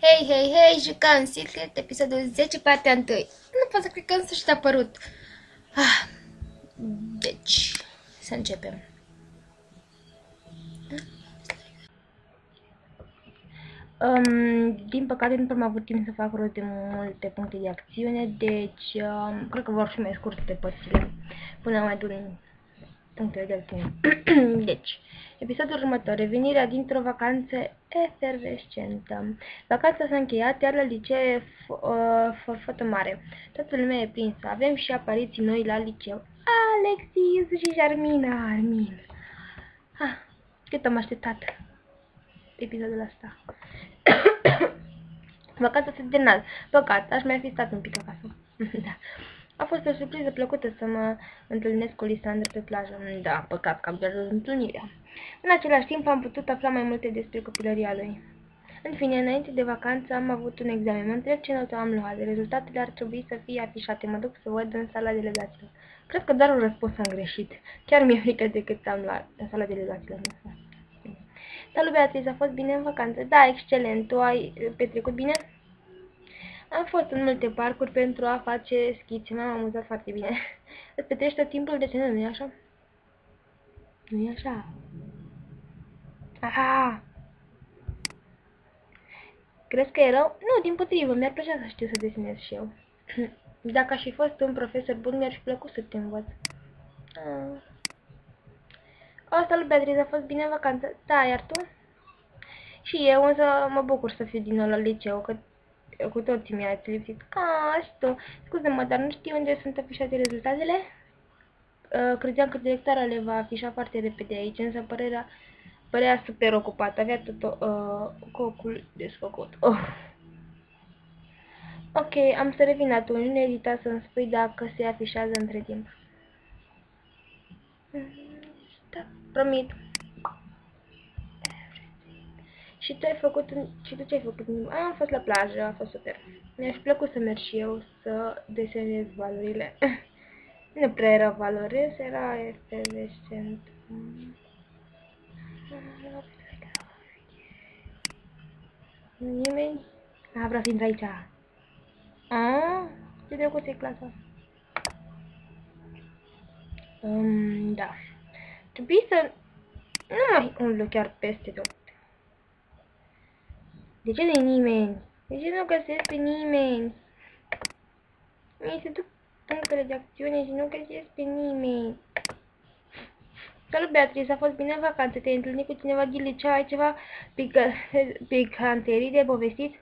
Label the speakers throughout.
Speaker 1: Hei, hei, hei, jucăm Secret, episodul 10, partea 1. Nu pot să cred că în sfârșit a apărut. Deci, să începem. Din păcate nu am avut timp să fac rost de multe puncte de acțiune, deci cred că vor fi mai scurte părțile până mai dur punctele de acțiune. Deci, episodul următor, revenirea dintr-o vacanță efervescentă. Vacanța s-a încheiat, iar la liceu forfătă mare. Toată lumea e prinsă. Avem și apariții noi la liceu. Alexis și Jarmina. Armin. Cât am așteptat episodul ăsta. Vacanța se terminat. Păcat, aș mai fi stat un pic acasă. Da. A fost o surpriză plăcută să mă întâlnesc cu Lisandra pe plajă. Da, păcat că am pierdut întâlnirea. În același timp am putut afla mai multe despre copilăria lui. În fine, înainte de vacanță am avut un examen. Mă întreb ce notă am luat. Rezultatele ar trebui să fie afișate. Mă duc să văd în sala delegaților. Cred că doar un răspuns am greșit. Chiar mi-e frică de cât am luat în sala delegaților. Salut, Beatrice, a fost bine în vacanță? Da, excelent. Tu ai petrecut bine? Am fost în multe parcuri pentru a face schițe. M-am amuzat foarte bine. Îți petrești tot timpul de ce nu-i așa? Nu-i așa? Aha! Crezi că e rău? Nu, dimpotrivă, mi-ar plăcea să știu să desenez și eu. Dacă aș fi fost un profesor bun, mi-ar fi plăcut să te învăț. O, salut, Beatrice, a fost bine în vacanță? Da, iar tu? Și eu, însă mă bucur să fiu din nou la liceu, că cu toții mi-ați lipsit. Și tu. Scuze-mă, dar nu știu unde sunt afișate rezultatele? Credeam că directoarea le va afișa foarte repede aici, însă părea super ocupat. Avea tot cocul desfăcut. Ok, am să revin atunci. Nu ezita să-mi spui dacă se afișează între timp. Da, promit. Și tu ce ai făcut? Am fost la plajă, a fost super. Mi-aș plăcut să merg și eu să desenez valorile. Nu prea era valores, era efervescent. Nimeni? Vreau să intru aici. Ce drăguț e clasa. Da. Trebuie să nu mai umblu chiar peste tot. De ce nu-i nimeni? De ce nu găsesc pe nimeni? Mi se duc punctele de acțiune și nu găsesc pe nimeni. Salut, Beatrice, a fost bine în vacanță? Te-ai întâlnit cu cineva din liceu? Ai ceva picanterii de povestit?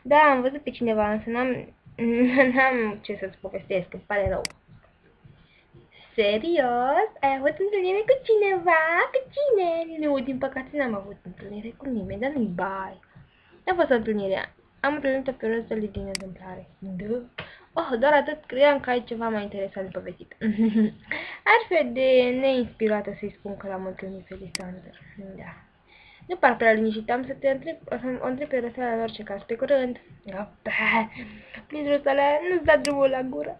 Speaker 1: Da, am văzut pe cineva, însă n-am ce să-ți povestesc, îmi pare rău. Serios? Ai avut întâlnire cu cineva? Cu cine? Nu, din păcate n-am avut întâlnire cu nimeni, dar nu-i bai. A fost întâlnirea. Am întâlnit-o pe rozele din întâmplare. Da? Doar atât, credeam că ai ceva mai interesant de povestit. Ar fi de neinspirată să-i spun că l-am întâlnit pe Lisandra. Da. Nu par prea liniștit, am să te întreb pe Răsala în orice caz. Pe curând. Please, Răsala, nu-ți da drumul la gură.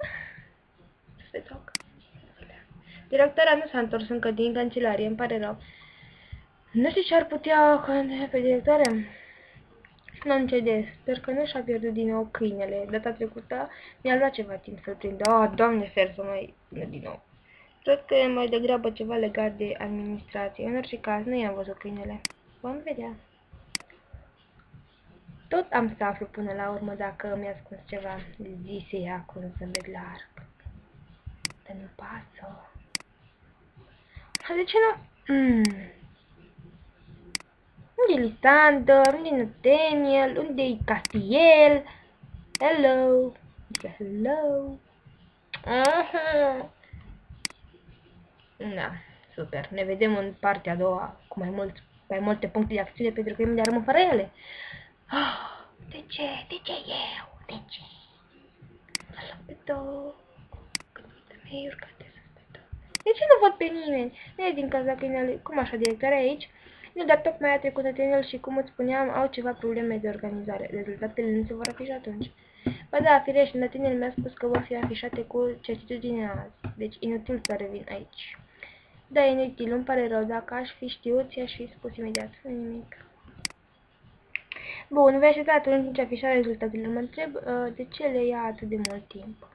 Speaker 1: Se toc. Directora nu s-a întors încă din cancelarie, îmi pare rău. Nu știu ce ar putea conta pe directoarea. N-am nicio idee. Sper că nu și-a pierdut din nou câinele. Data trecută mi-a luat ceva timp să-l prind. Doamne, fer să mai vină din nou. Cred că e mai degrabă ceva legat de administrație. În orice caz, nu i-am văzut câinele. Vom vedea. Tot am să aflu până la urmă dacă mi-a ascuns ceva. Zise ea cu un zâmbet larg. Dar nu pasă. De ce nu? Unde-i Lisandra? Unde-i Nathaniel? Unde-i Castiel? Hello! Hello! Da, super. Ne vedem în partea a doua cu mai multe puncte de acțiune pentru că imediat rămân fără ele. De ce? De ce eu? De ce? De ce nu văd pe nimeni? Nu e din cauza câinele. Cum așa, directoarea aici? Nu, dar tocmai a trecut Nathaniel și, cum îți spuneam, au ceva probleme de organizare. Rezultatele nu se vor afișa atunci. Ba da, firește, Nathaniel mi-a spus că vor fi afișate cu certitudine azi. Deci inutil să revin aici. Da, inutil, îmi pare rău. Dacă aș fi știut, ți-aș fi spus imediat. Nimic. Bun, vei aștepta atunci afișarea rezultatelor. Mă întreb de ce le ia atât de mult timp.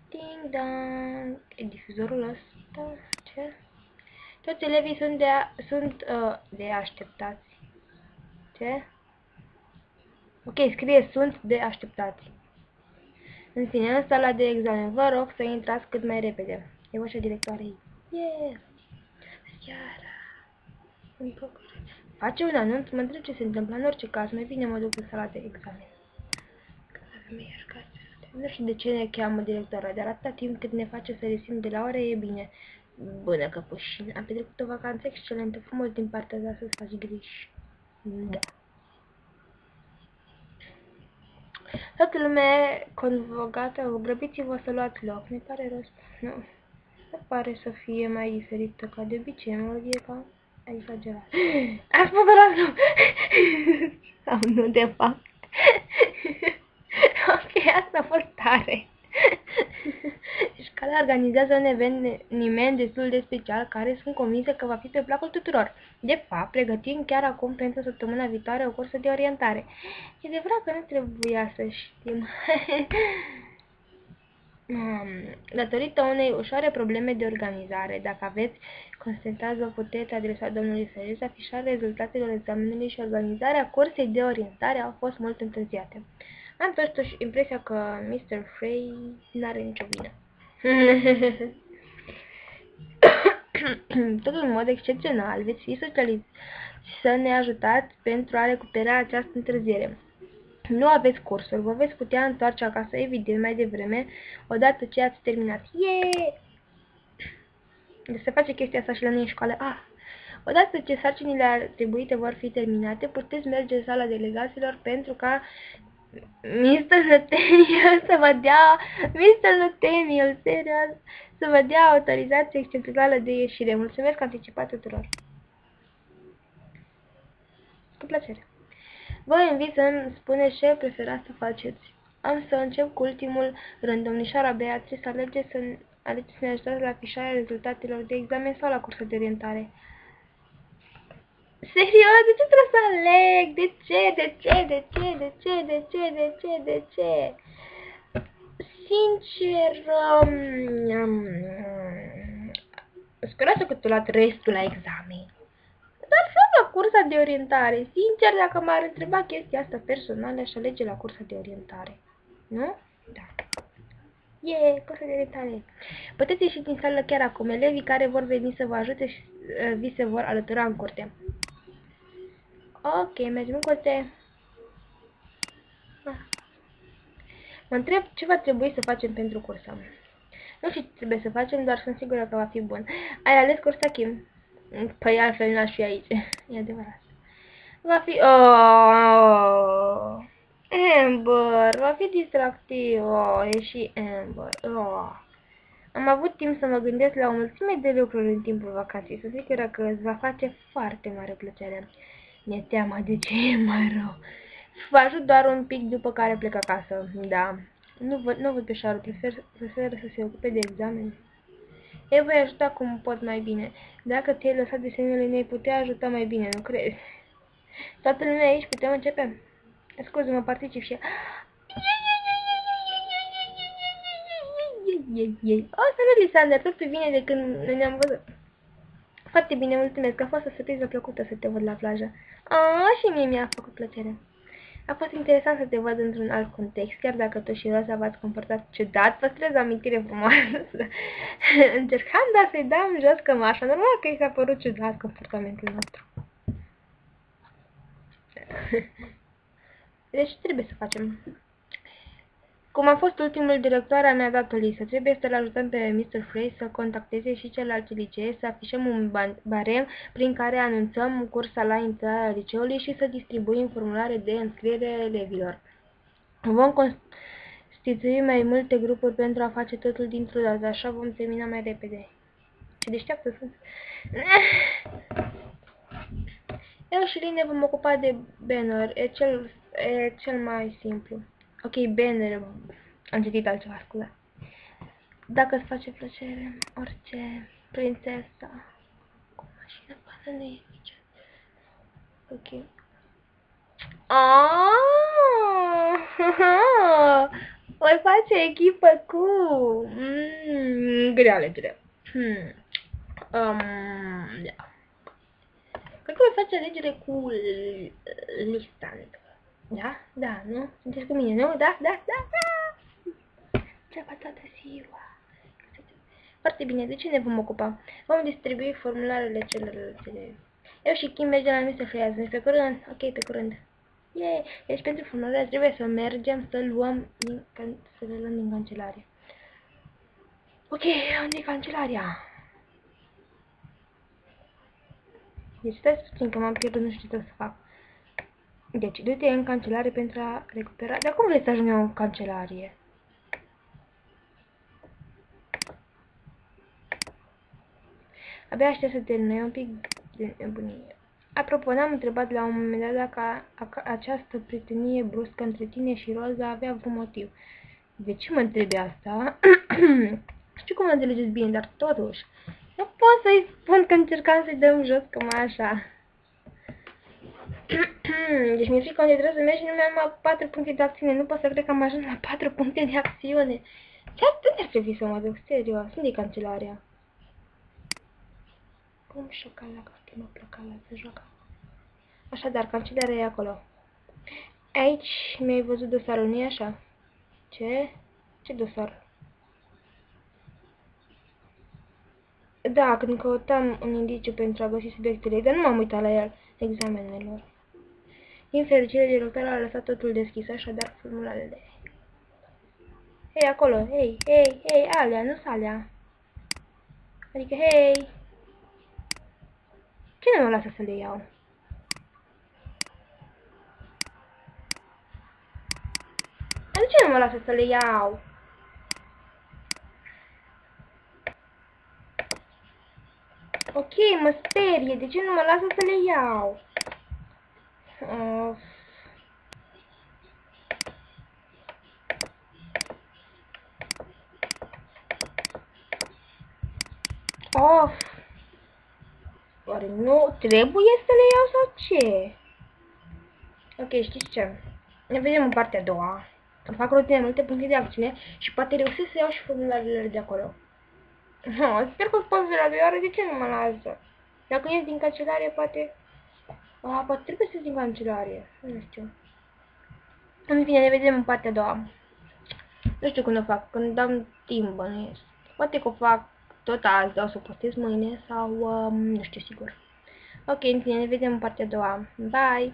Speaker 1: Ding dong. E difuzorul ăsta? Ce? Toți elevii sunt de așteptați. Ce? Ok, scrie sunt de așteptați. În fine, în sala de examen, vă rog să intrați cât mai repede. E vocea directoarei. Yeah! Seara! Face un anunț, mă întreb ce se întâmplă. În orice caz, mai bine mă duc în sala de examen. Nu știu de ce ne cheamă directoarea, dar atâta timp cât ne face să resim de la ore, e bine. Bună, căpușin. Am petrecut o vacanță excelentă, frumos din partea ta să-ți faci griji. Da. Toată lumea convocată, grăbiți-vă să luați loc. Mi pare rost. Nu pare să fie mai diferită ca de obicei, melodie ca exagerat. A spus ăla nu! Sau nu, de fapt. Ok, asta a fost tare. Școala organizează un eveniment destul de special care sunt convinsă că va fi pe placul tuturor. De fapt, pregătim chiar acum pentru săptămâna viitoare o cursă de orientare. E adevărat că nu trebuia să știm. Datorită unei ușoare probleme de organizare, dacă aveți constatați, vă puteți adresa domnului Ferez, afișarea rezultatelor examenului și organizarea cursei de orientare au fost mult întârziate. Am totuși impresia că Mr. Frey n-are nicio vină. Tot în mod excepțional, veți fi socializați să ne ajutați pentru a recupera această întârziere. Nu aveți cursuri, vă veți putea întoarce acasă, evident, mai devreme, odată ce ați terminat. Yeah! Deci se face chestia asta și la noi în școală. Odată ce sarcinile atribuite vor fi terminate, puteți merge în sala delegaților pentru ca Mr. Nathaniel să vă dea, Mr. Nathaniel, serios, să vă dea autorizație excepțională de ieșire. Mulțumesc anticipat tuturor. Cu plăcere. Vă invit să-mi spuneți ce preferați să faceți. Am să încep cu ultimul rând. Domnișoara Beatrice, alegeți să ne ajutați la afișarea rezultatelor de examen sau la cursul de orientare. Serios? De ce trebuie să aleg? De ce? De ce? De ce? De ce? De ce? De ce? De ce? Sincer, speranță că tu luat restul la examen. Dar și la cursa de orientare. Sincer, dacă m-ar întreba chestia asta personală, aș alege la cursa de orientare. Nu? Da. Cursa de orientare. Puteți ieși din sală chiar acum. Elevii care vor veni să vă ajute și vi se vor alătura în curte. Ok, mergem în curte. Mă întreb ce va trebui să facem pentru cursa. Nu știu ce trebuie să facem, dar sunt sigură că va fi bun. Ai ales cursa Kim? Păi altfel n-aș fi aici. E adevărat. Va fi... Amber, va fi distractiv. E și Amber. Am avut timp să mă gândesc la o mulțime de lucruri în timpul vacanței. Sunt sigură că îți va face foarte mare plăcere. Mi-e teama de ce e mai rău. Vă ajut doar un pic după care plec acasă. Da. Nu văd pe Șaru. Prefer să se ocupe de examen. Eu voi ajuta cum pot mai bine. Dacă ți-ai lăsat desenele, ne-ai putea ajuta mai bine, nu crezi? Toată lumea aici, putem începe? Scuze-mă, particip și... Salut, Lisander, totul vine de când ne-am văzut. Foarte bine, mulțumesc, a fost o surpriză plăcută să te văd la plajă. Și mie mi-a făcut plăcere. A fost interesant să te văd într-un alt context, chiar dacă tu și Rosa v-ați comportat ciudat, păstrez o amintire frumoasă. Încercam, dar să-i dăm jos cămașa. Normal că i s-a părut ciudat comportamentul nostru. Deci trebuie să facem. Cum a fost ultimul, directoarea mi-a dat o listă. Trebuie să-l ajutăm pe Mr. Frey să contacteze și celelalte licee, să afișăm un barem prin care anunțăm cursa la intrarea liceului și să distribuim formulare de înscriere elevilor. Vom constitui mai multe grupuri pentru a face totul dintr-o dată, așa vom termina mai repede. Ce deșteaptă sunt! Eu și Line vom ocupa de banner, e cel mai simplu. Ok, banner, am citit altceva, scuze. Dacă îți face plăcere, orice prințesa cu mașină, poate nu e nicio. Ok. Ah, voi face echipă cu... grea alegere. Da. Cred că voi face alegere cu Listan. Da? Da, nu? Sunteți cu mine, nu? Da, da, da, da! Treaba toată ziua. Foarte bine, de ce ne vom ocupa? Vom distribui formularele celorlalte. Eu și Kim mergem la Mr. Freeaz. Pe curând. Ok, pe curând. Yay! Deci pentru formularele trebuie să mergem să le luăm din cancelarie. Ok, unde e cancelaria? Deci stai puțin că m-am pierdut, nu știu ce să fac. Deci, du-te în cancelare pentru a recupera... Dar cum vrei să ajungem în cancelarie? Abia aștept să termină, e un pic de nebunie. Apropo, n-am întrebat la un moment dat dacă această prietenie bruscă între tine și Roza avea vreun motiv. De ce mă întrebi asta? Știu cum înțelegeți bine, dar totuși, nu pot să-i spun că încercam să-i dăm jos cum așa. Deci mi-e frică unde trebuie să mergi și nu mi-am 4 puncte de acțiune. Nu pot să cred că am ajuns la 4 puncte de acțiune. Ce atât ar trebui să mă duc, serios? Unde e cancelaria? Cum șocala, că schimbă placala, se joacă. Așadar, cancelarea e acolo. Aici mi-ai văzut dosarul, nu-i așa? Ce? Ce dosar? Da, când căutam un indiciu pentru a găsi subiectele, dar nu m-am uitat la el, examenelor. Din fericire, directorul a lăsat totul deschis, așadar formularele. Hei, acolo, hei, hei, hei, alea, nu-s alea. Adică, hei. Cine mă lasă să le iau? Dar de ce nu mă lasă să le iau? Ok, mă sperie, de ce nu mă lasă să le iau? Of. Oare nu trebuie să le iau sau ce? Ok, știți ce? Ne vedem în partea a doua. Îmi fac rotine multe puncte de acțiune și poate reușesc să iau și formularele de acolo. Sper că pot la 2 ore, de ce nu mă lasă? Dacă ies din cancelarie, poate... poate trebuie să ies din cancelarie. Nu știu. În fine, ne vedem în partea a doua. Nu știu când o fac, când dăm timp, bănuiesc. Poate că o fac tot azi, dar o să o postez mâine sau nu știu sigur. Ok, în fine, ne vedem în partea a doua. Bye!